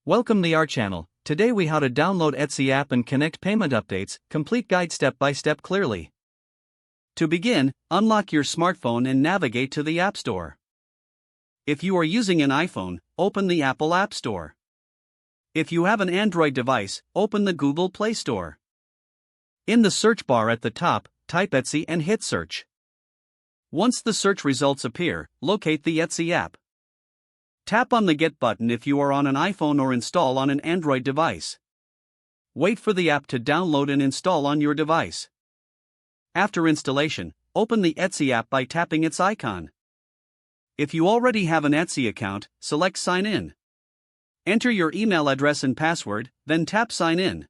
Welcome to our channel. Today we how to download Etsy app and connect payment updates, complete guide step by step clearly. To begin, unlock your smartphone and navigate to the App Store. If you are using an iPhone, open the Apple App Store. If you have an Android device, open the Google Play Store. In the search bar at the top, type Etsy and hit search. Once the search results appear, locate the Etsy app. Tap on the Get button if you are on an iPhone or install on an Android device. Wait for the app to download and install on your device. After installation, open the Etsy app by tapping its icon. If you already have an Etsy account, select Sign In. Enter your email address and password, then tap Sign In.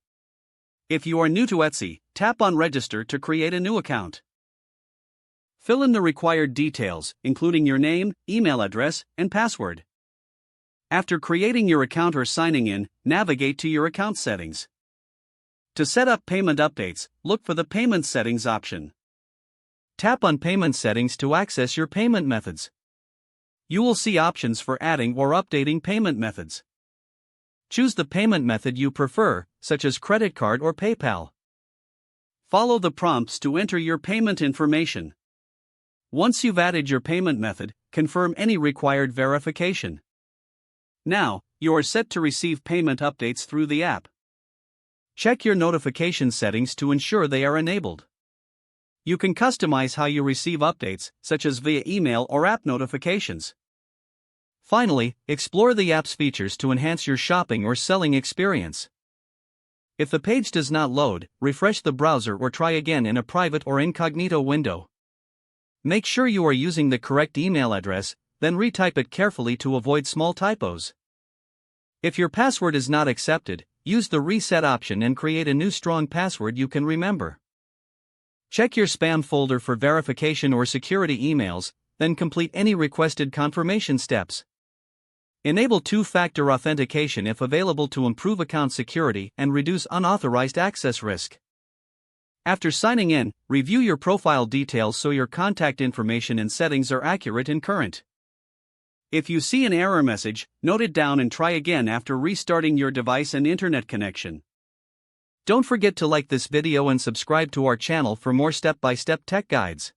If you are new to Etsy, tap on Register to create a new account. Fill in the required details, including your name, email address, and password. After creating your account or signing in, navigate to your account settings. To set up payment updates, look for the Payment Settings option. Tap on Payment Settings to access your payment methods. You will see options for adding or updating payment methods. Choose the payment method you prefer, such as credit card or PayPal. Follow the prompts to enter your payment information. Once you've added your payment method, confirm any required verification. Now, you are set to receive payment updates through the app. Check your notification settings to ensure they are enabled. You can customize how you receive updates, such as via email or app notifications. Finally, explore the app's features to enhance your shopping or selling experience. If the page does not load, refresh the browser or try again in a private or incognito window. Make sure you are using the correct email address, then retype it carefully to avoid small typos. If your password is not accepted, use the reset option and create a new strong password you can remember. Check your spam folder for verification or security emails, then complete any requested confirmation steps. Enable two-factor authentication if available to improve account security and reduce unauthorized access risk. After signing in, review your profile details so your contact information and settings are accurate and current. If you see an error message, note it down and try again after restarting your device and internet connection. Don't forget to like this video and subscribe to our channel for more step-by-step tech guides.